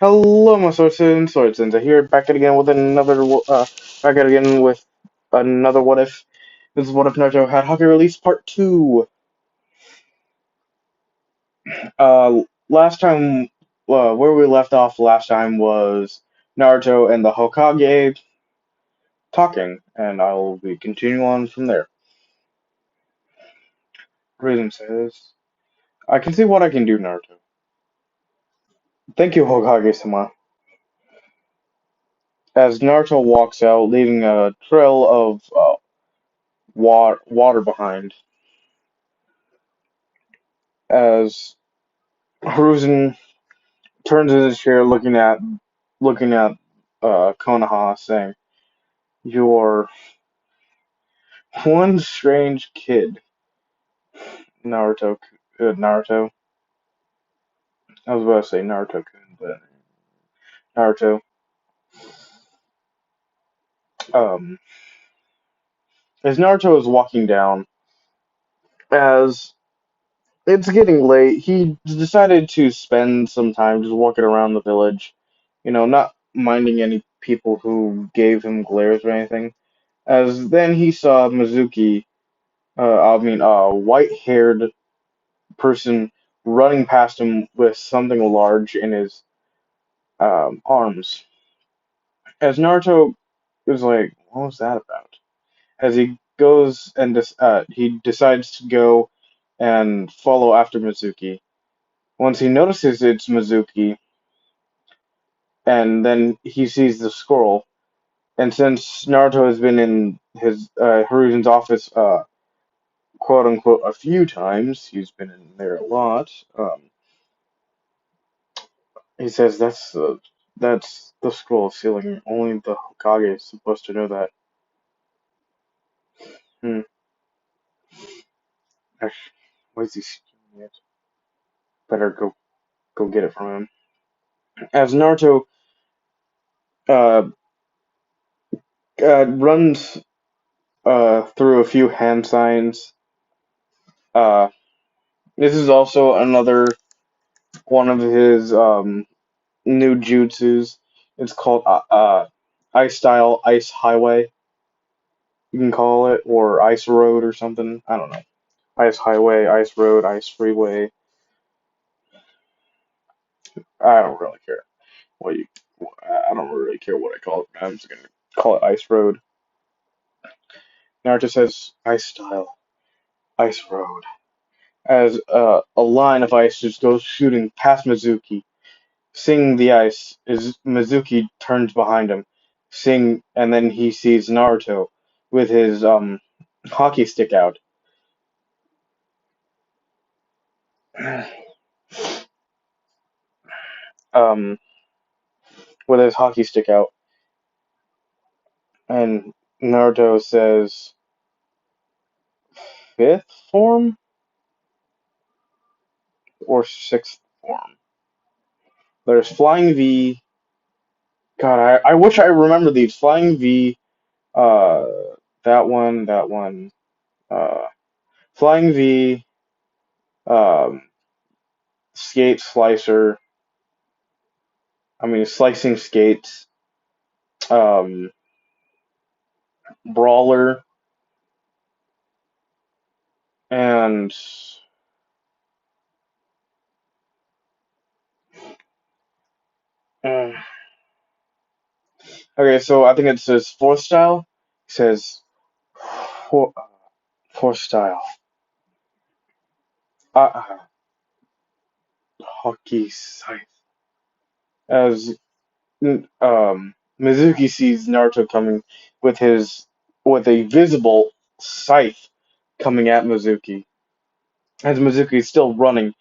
Hello, my Swordsins are here, back at again with another What If. This is What If Naruto had Hockey Release Part 2. Last time, where we left off last time was Naruto and the Hokage talking, and I will be continuing on from there. Reason says, I can see what I can do, Naruto. Thank you, Hokage-sama. As Naruto walks out, leaving a trail of water behind, as Hiruzen turns in his chair, looking at Konoha, saying, "You're one strange kid, Naruto. Naruto. I was about to say Naruto-kun, but Naruto. Um, as Naruto is walking down, as it's getting late, he decided to spend some time just walking around the village. Not minding any people who gave him glares or anything. As then he saw Mizuki, a white-haired person running past him with something large in his arms. As Naruto was like, "What was that about?" As he goes and he decides to go and follow after Mizuki. Once he notices it's Mizuki, and then he sees the scroll. And since Naruto has been in his Hiruzen's office, quote unquote, a few times, he's been in there a lot. He says that's the scroll ceiling. Only the Hokage is supposed to know that. Hmm. Gosh, why is he stealing it? Better go get it from him. As Naruto uh, runs through a few hand signs, uh, this is also another one of his new jutsus. It's called Ice Style Ice Highway. You can call it, or Ice Road or something. I don't know. Ice Highway, Ice Road, Ice Freeway. I don't really care what you. I don't really care what I call it. I'm just gonna call it Ice Road. Naruto says Ice Style, Ice Road. As a line of ice just goes shooting past Mizuki, seeing the ice, is Mizuki turns behind him, and then he sees Naruto with his hockey stick out. um, with his hockey stick out, and Naruto says, "Fifth form or sixth form?" There's Flying V. God, I wish I remember these. Flying V, uh, that one, uh, Flying V, um, Skate Slicer, Slicing Skates, um, Brawler, and uh, okay, so I think it says fourth style. It says four, fourth style. Hockey scythe. As Mizuki sees Naruto coming with his with a visible scythe coming at Mizuki. As Mizuki is still running,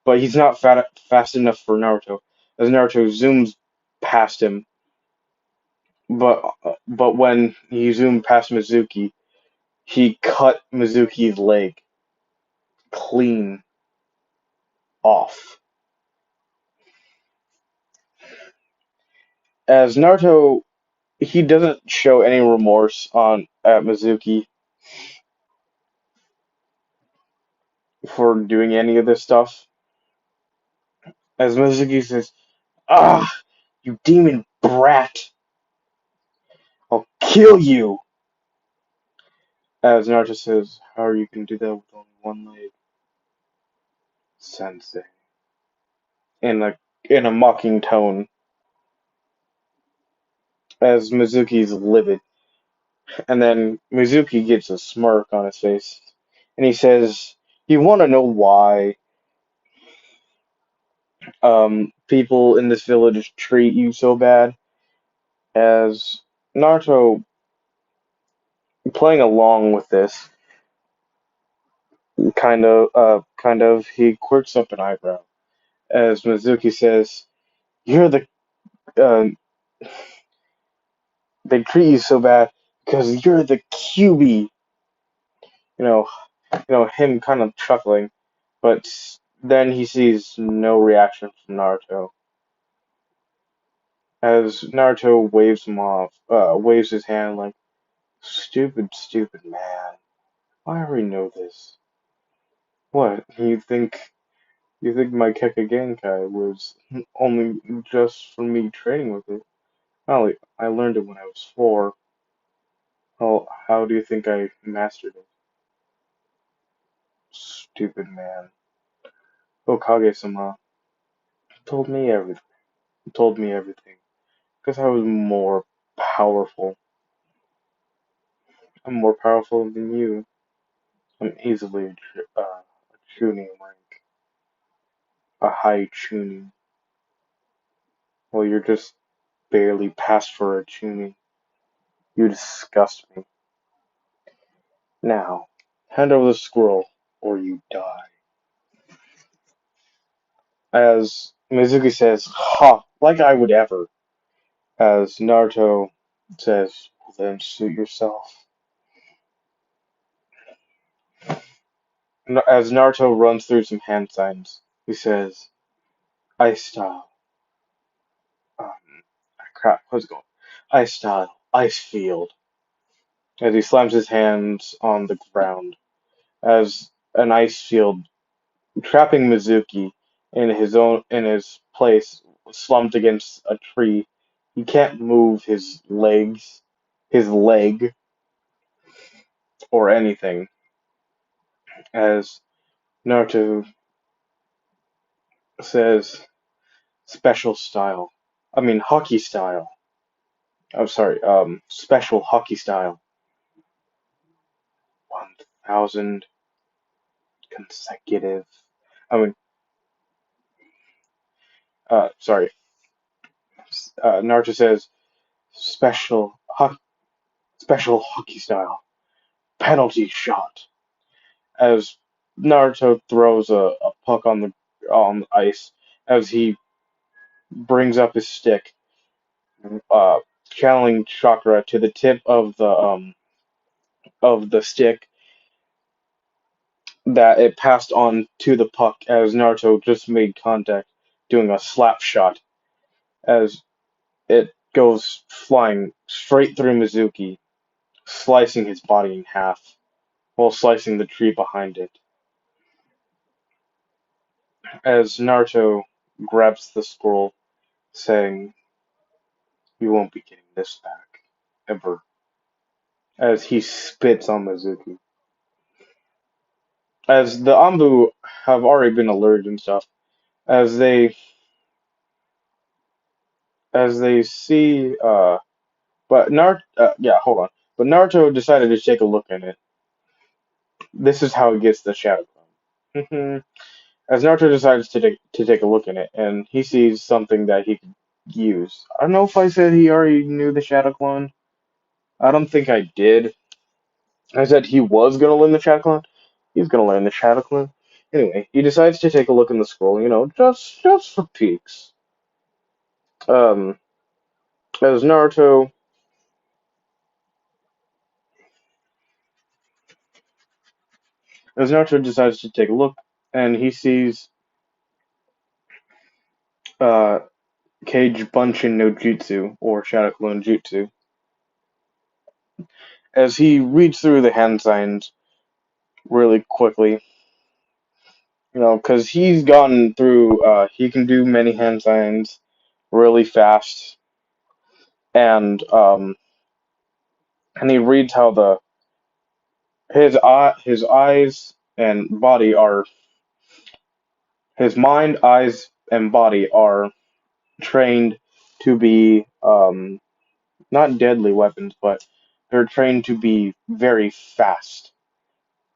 but he's not fast enough for Naruto. As Naruto zooms past him, but when he zoomed past Mizuki, he cut Mizuki's leg clean off. As Naruto, he doesn't show any remorse on at Mizuki for doing any of this stuff. As Mizuki says, Ah, you demon brat! I'll kill you! As Naruto says, how you can do that with only one leg, Sensei. In a mocking tone, as Mizuki's livid. And then Mizuki gets a smirk on his face. And he says, you wanna know why people in this village treat you so bad? As Naruto, playing along with this, he quirks up an eyebrow. As Mizuki says, you're the, uh, they treat you so bad because you're the QB. You know, him kind of chuckling, but then he sees no reaction from Naruto. As Naruto waves him off, waves his hand like, stupid, stupid man. I already know this. What, you think my Keka Genkai was only just for me training with it? Ollie, I learned it when I was 4. How do you think I mastered it? Stupid man. Okage-sama told me everything. Told me everything. Because I was more powerful. I'm more powerful than you. I'm easily a tuning rank. A high tuning. Well, you're just barely passed for a tuning. You disgust me. Now, hand over the scroll, or you die. As Mizuki says, ha, like I would ever. As Naruto says, well, then suit yourself. As Naruto runs through some hand signs, he says, Ice style. Um, crap, how's it going? Ice style, ice field. As he slams his hands on the ground, as an ice field trapping Mizuki in his place, slumped against a tree. He can't move his leg, or anything. As Naruto says, special style. I mean, hockey style. I'm sorry, special hockey style. 1,000 consecutive. I mean, sorry. Naruto says, special hockey style. Penalty shot. As Naruto throws a puck on the ice, as he brings up his stick, uh, channeling chakra to the tip of the stick that it passed on to the puck as Naruto just made contact, doing a slap shot as it goes flying straight through Mizuki, slicing his body in half while slicing the tree behind it. As Naruto grabs the scroll, saying, "You won't be getting this back, ever." As he spits on Mizuki. As the Anbu have already been alerted and stuff, as they see hold on. But Naruto decided to take a look at it. This is how he gets the Shadow Clone. As Naruto decides to take a look at it, and he sees something that he could use. I don't know if I said he already knew the Shadow Clone. I don't think I did. I said he was gonna learn the Shadow Clone. He's gonna learn the Shadow Clone. Anyway, he decides to take a look in the scroll. Just for peeks. Um, as Naruto as Naruto decides to take a look, and he sees uh Cage Bunshin no Jutsu, or Shadow Clone Jutsu. As he reads through the hand signs really quickly, because he's gone through, he can do many hand signs, really fast, and he reads how the his eyes and body are his mind, eyes, and body are trained to be not deadly weapons, but they're trained to be very fast.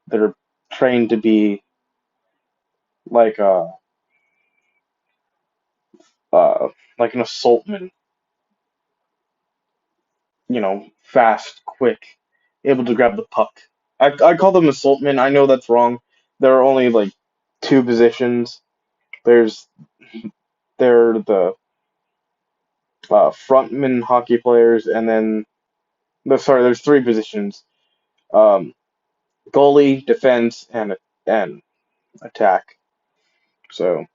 They're trained to be like a uh, like an assaultman, fast, quick, able to grab the puck. I call them assaultmen. I know that's wrong. There are only like two positions. There's they're the frontman hockey players, and then no, sorry, there's three positions: um, goalie, defense, and attack. So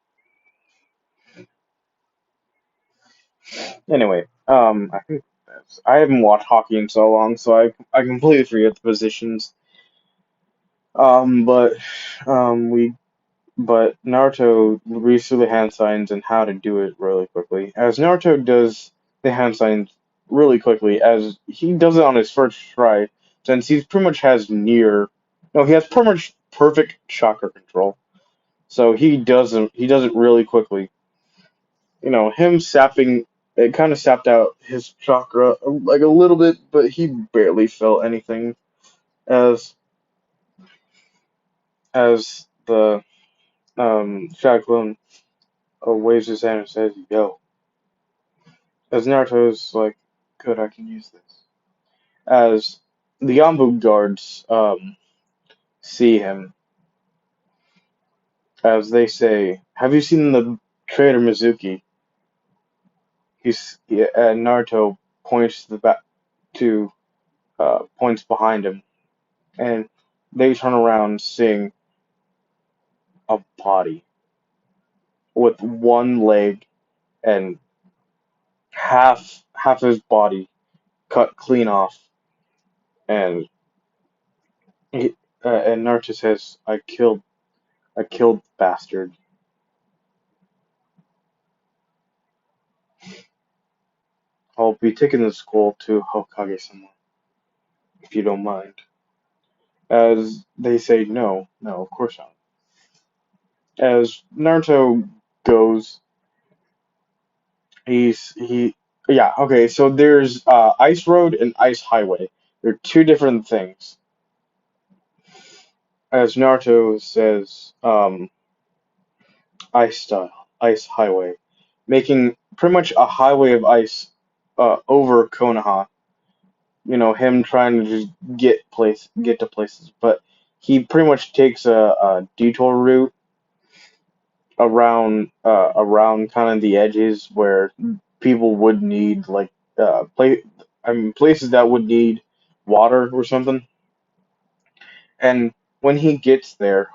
anyway, I haven't watched hockey in so long, so I completely forget the positions. But we but Naruto reads through the hand signs and how to do it really quickly. As Naruto does the hand signs really quickly, as he does it on his first try, since he pretty much has he has pretty much perfect chakra control. So he does it really quickly. Him sapping, it kind of sapped out his chakra like a little bit, but he barely felt anything as the Shadow waves his hand and says, "Yo." As Naruto's like, "Good, I can use this." As the Yambu guards see him, as they say, "Have you seen the traitor Mizuki?" And Naruto points to the back to points behind him, and they turn around, seeing a body with one leg and half his body cut clean off, and and Naruto says, I killed the bastard. I'll be taking the scroll to Hokage-sama, if you don't mind." As they say, no, no, of course not. As Naruto goes, he yeah, okay, so there's Ice Road and Ice Highway. They're two different things. As Naruto says, Ice Style, Ice Highway, making pretty much a highway of ice over Konoha. Him trying to just get to places, but he pretty much takes a detour route around kind of the edges where people would need like places that would need water or something. And when he gets there,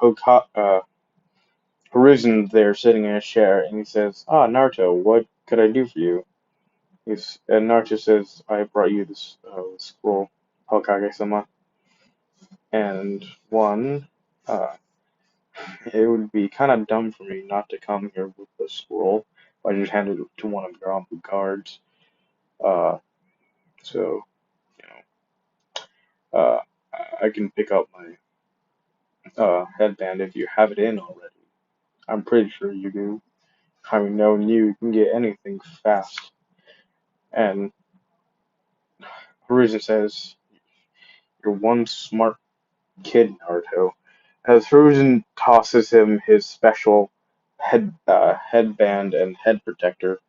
Hiruzen's there sitting in a chair, and he says, "Ah, Naruto, what could I do for you?" And Naruto says, "I brought you this scroll, Hokage-sama, and one, uh, it would be kind of dumb for me not to come here with the scroll. I just handed it to one of your armed guards. Uh, so, you I can pick up my headband if you have it in already. I'm pretty sure you do. Having known you, you can get anything fast." And Hiruzen says, "You're one smart kid, Naruto." As Hiruzen tosses him his special headband and head protector,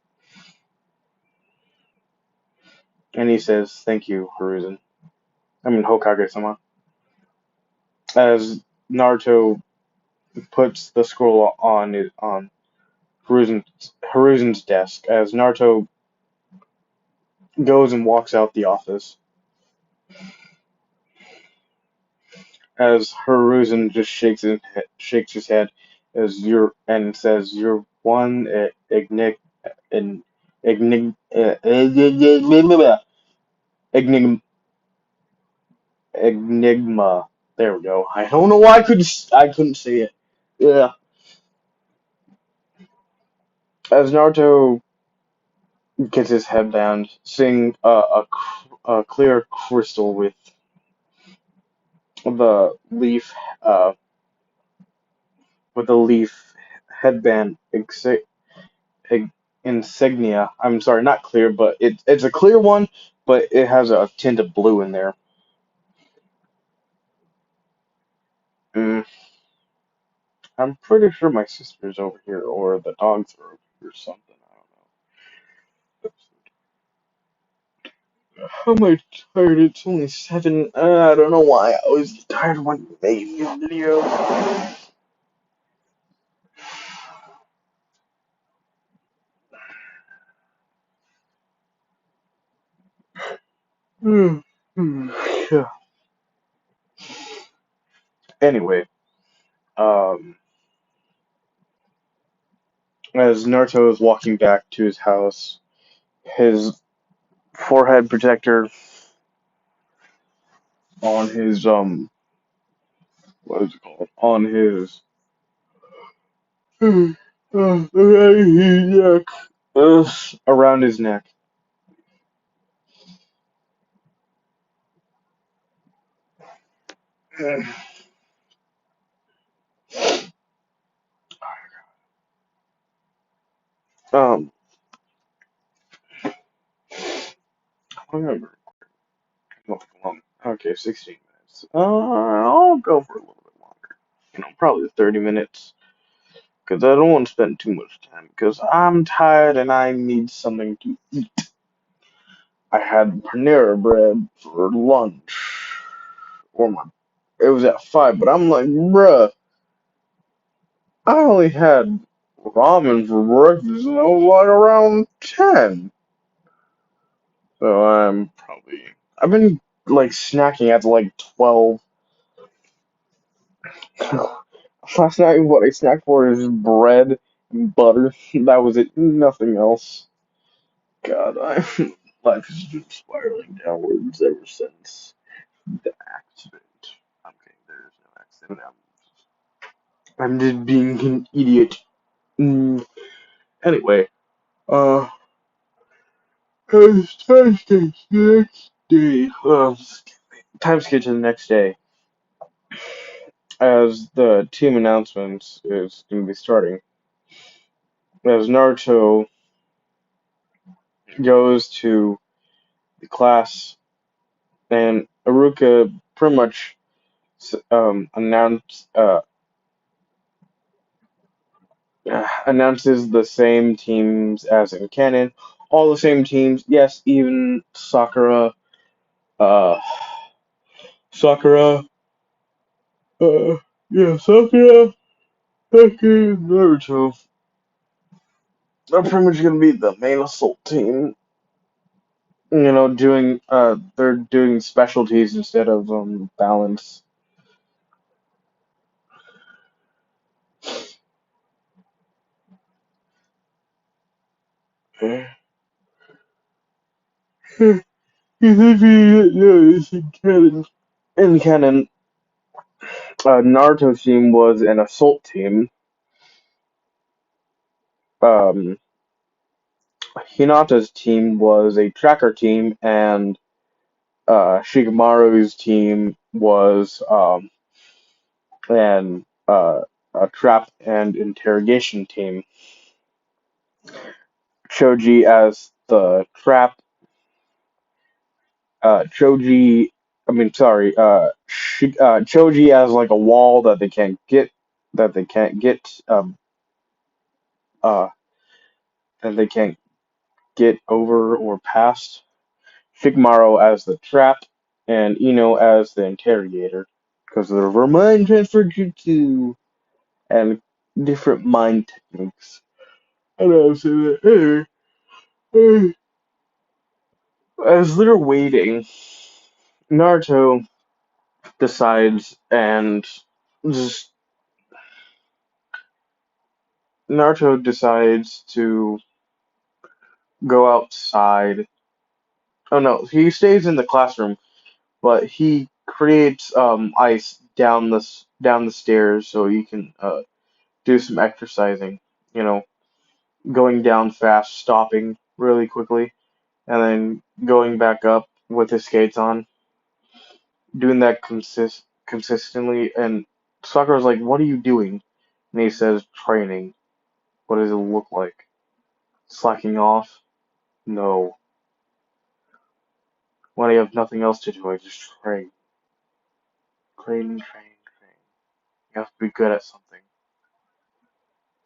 and he says, "Thank you, Hiruzen. I mean, Hokage-sama." As Naruto puts the scroll on Hiruzen's desk, as Naruto goes and walks out the office, as Hiruzen just shakes his head as you're and says, "You're one ignig en- ignig enigma enigma." There we go. I don't know why I couldn't say it. Yeah. As Naruto gets his headband, seeing a clear crystal with the leaf, uh, with the leaf headband ig- insignia. I'm sorry, not clear, but it's a clear one, but it has a tint of blue in there. Mm, I'm pretty sure my sister's over here, or the dogs are over here, or something. I don't know. How am I tired? It's only 7. I don't know why I always get tired when you make these videos. Yeah. Anyway, um, as Naruto is walking back to his house, his forehead protector on his what is it called? On his neck, around his neck. Um, I'm gonna go long. Okay, 16 minutes. I'll go for a little bit longer. Probably 30 minutes. Because I don't want to spend too much time. Because I'm tired and I need something to eat. I had Panera bread for lunch. Or my, it was at 5, but I'm like, bruh, I only had ramen for breakfast and I was like around 10. So I've been like snacking at like 12. Last night, what I snacked for is bread and butter. That was it, nothing else. God, life has been spiraling downwards ever since the accident. I'm kidding, there is no accident. I'm just being an idiot. Mm. Anyway, uh, it's time to the next day. Time to get to the next day, as the team announcements is going to be starting. As Naruto goes to the class, and Aruka pretty much announces the same teams as in canon. All the same teams, yes, even uh, Sakura, uh, yeah, Sakura, Sasuke, Naruto. They're pretty much gonna be the main assault team. They're doing specialties instead of balance. It's in canon. In canon, Naruto's team was an assault team. Um, Hinata's team was a tracker team, and Shikamaru's team was an a trap and interrogation team. Choji as the trap. Choji, I mean, sorry. Choji as like a wall that they can't get, uh, that they can't get over or past. Shikamaru as the trap, and Ino as the interrogator, because of the mind transfer jutsu and different mind techniques. And I was saying that, as they're waiting, Naruto decides and just Naruto decides to go outside. Oh no, he stays in the classroom, but he creates ice down the stairs so he can do some exercising. You know, going down fast, stopping. really quickly, and then going back up with his skates on, doing that consistently. And Sakura's like, "What are you doing?" And he says, "Training." What does it look like? Slacking off? No. When I have nothing else to do, I just train. Train, train, train. You have to be good at something.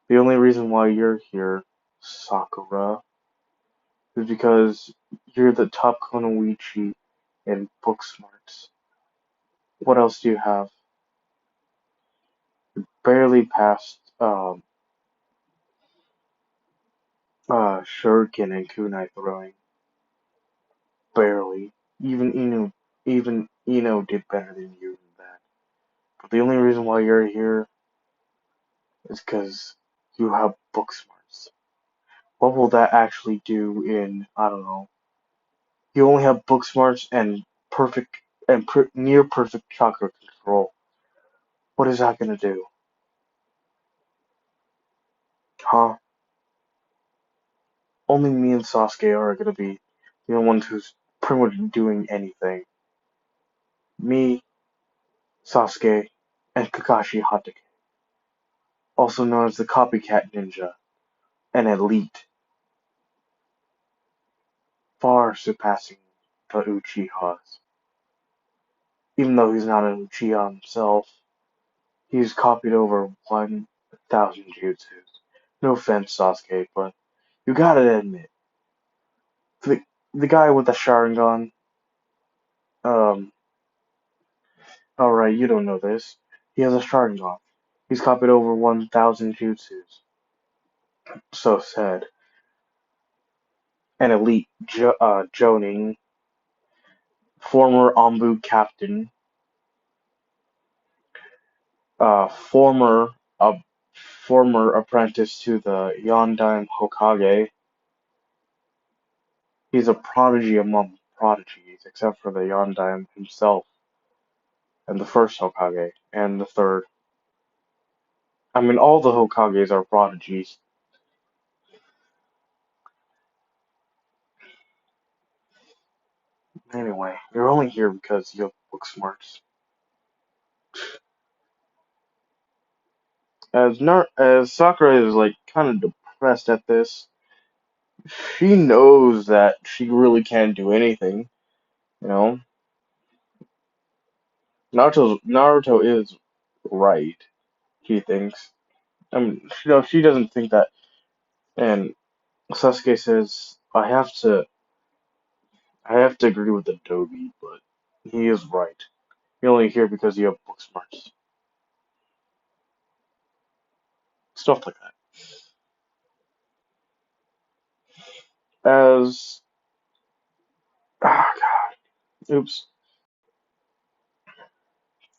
The only reason why you're here, Sakura, is because you're the top Kunoichi in book smarts. What else do you have? Barely passed shuriken and kunai throwing. Barely. Even Ino did better than you in that. But the only reason why you're here is because you have book smarts. What will that actually do in, I don't know. You only have book smarts and perfect and near perfect chakra control. What is that gonna do? Huh? Only me and Sasuke are gonna be the only ones who's pretty much doing anything. Me, Sasuke, and Kakashi Hatake, also known as the Copycat Ninja, an elite, far surpassing the Uchihas. Even though he's not an Uchiha himself, he's copied over 1,000 jutsus. No offense, Sasuke, but you gotta admit, the, the guy with the Sharingan, um, alright, you don't know this. He has a Sharingan. He's copied over 1,000 jutsus. So said. An elite Jonin, former Ombu captain, former uh, former apprentice to the Yondaime Hokage. He's a prodigy among prodigies, except for the Yondaime himself, and the first Hokage, and the third. I mean, all the Hokages are prodigies. Anyway, you're only here because you have book smarts. As Sakura is like kind of depressed at this, she knows that she really can't do anything. You know, Naruto is right. She thinks. I mean, she doesn't think that. And Sasuke says, I have to agree with the Dogi, but he is right. You're only here because you have book smarts. Stuff like that. As ah, God, oops,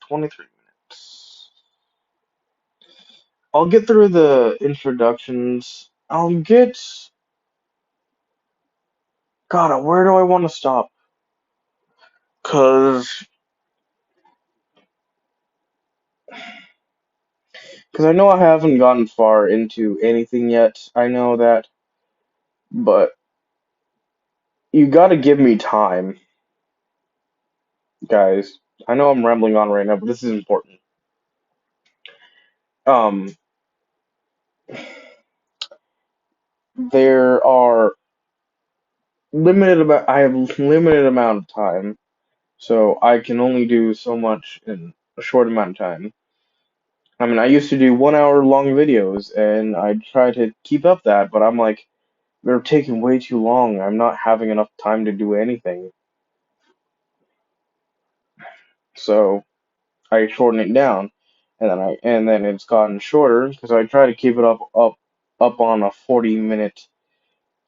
23 minutes. I'll get through the introductions. God, where do I want to stop? Cause, cause I know I haven't gotten far into anything yet. I know that, but you gotta give me time, guys. I know I'm rambling on right now, but this is important. Um, there are I have limited amount of time, so I can only do so much in a short amount of time. I mean, I used to do 1 hour long videos, and I try to keep up that, but I'm like, they're taking way too long. I'm not having enough time to do anything. So I shorten it down, and then it's gotten shorter because I try to keep it up on a 40 minute,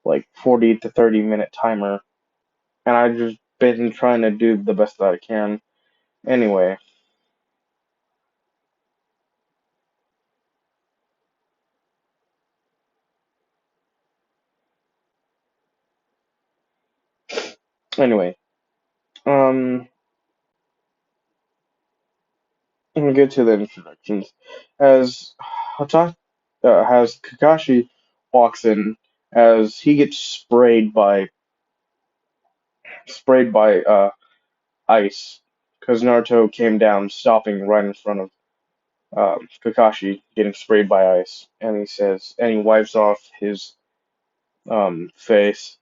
like 40 to 30 minute timer, and I've just been trying to do the best that I can. Anyway, anyway, um, let me get to the introductions. As Hata, as Kakashi walks in, as he gets sprayed by ice because Naruto came down, stopping right in front of Kakashi, getting sprayed by ice, and he wipes off his face.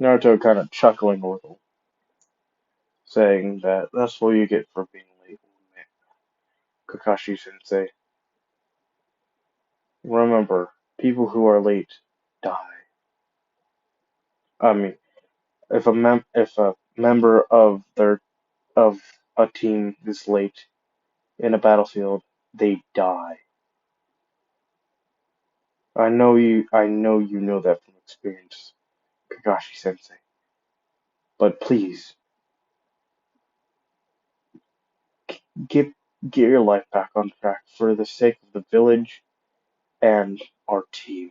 Naruto kind of chuckling a little, saying that that's what you get for being late, Kakashi Sensei. Remember, people who are late die. I mean, if a member of a team is late in a battlefield, they die. I know you know that from experience, Kakashi Sensei. But please, get get your life back on track for the sake of the village and our team.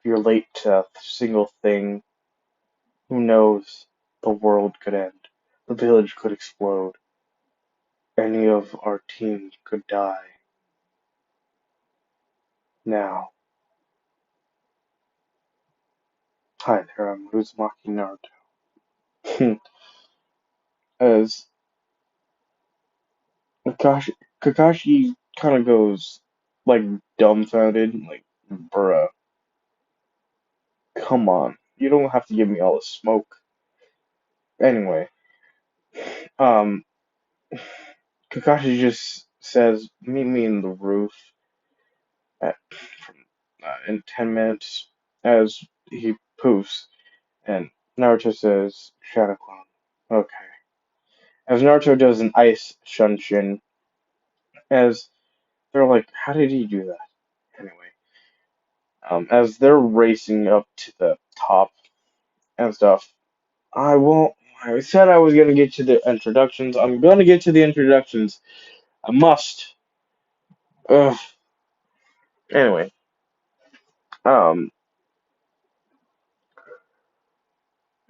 If you're late to a single thing, who knows? The world could end. The village could explode. Any of our team could die. Now, hi there, I'm Uzumaki Naruto. As Kakashi kind of goes like dumbfounded, like, bruh, come on, you don't have to give me all the smoke. Anyway, um, Kakashi just says, meet me in the roof from, in 10 minutes as he poofs, and Naruto says, Shadow Clone. Okay. As Naruto does an ice shunshin, as they're like, how did he do that? Anyway, as they're racing up to the top and stuff, I won't. I said I was gonna get to the introductions. I'm gonna get to the introductions. I must. Ugh. Anyway, um,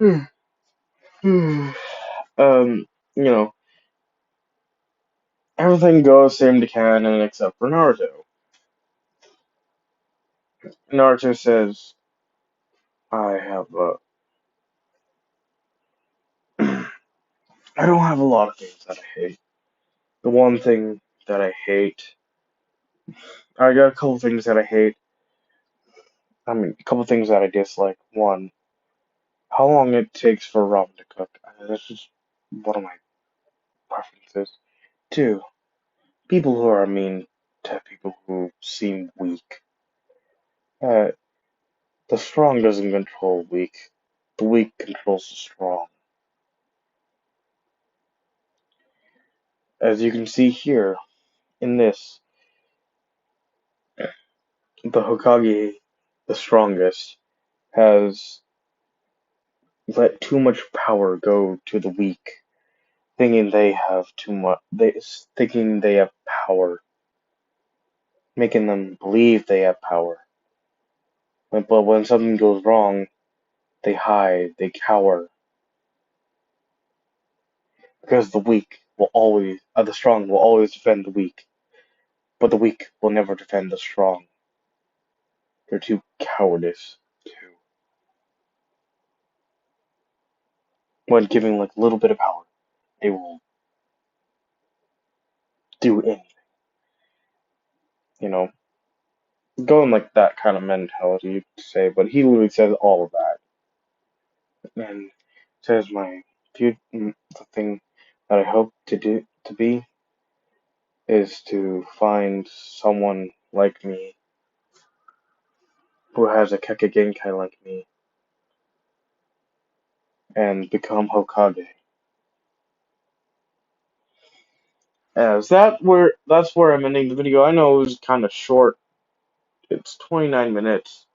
you know, everything goes same to canon except for Naruto. Naruto says, "I have I don't have a lot of things that I hate. The one thing that I hate, I got a couple things that I hate. I mean, a couple things that I dislike. One, how long it takes for ramen to cook. That's just one of my preferences. Two, people who are mean to people who seem weak. Uh, the strong doesn't control weak. The weak controls the strong. As you can see here in this, the Hokage, the strongest, has let too much power go to the weak, thinking they have too much. Thinking they have power, making them believe they have power. But when something goes wrong, they hide, they cower, because the strong will always defend the weak, but the weak will never defend the strong. They're too cowardice to when giving like a little bit of power, they will do anything. You know, going like that kind of mentality, you could say. But he literally says all of that, and says the thing that I hope to be is to find someone like me who has a Keke Genkai like me and become Hokage. That's where I'm ending the video. I know it was kind of short. It's 29 minutes.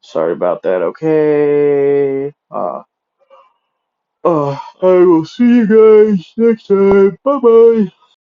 Sorry about that. Okay. I will see you guys next time. Bye bye.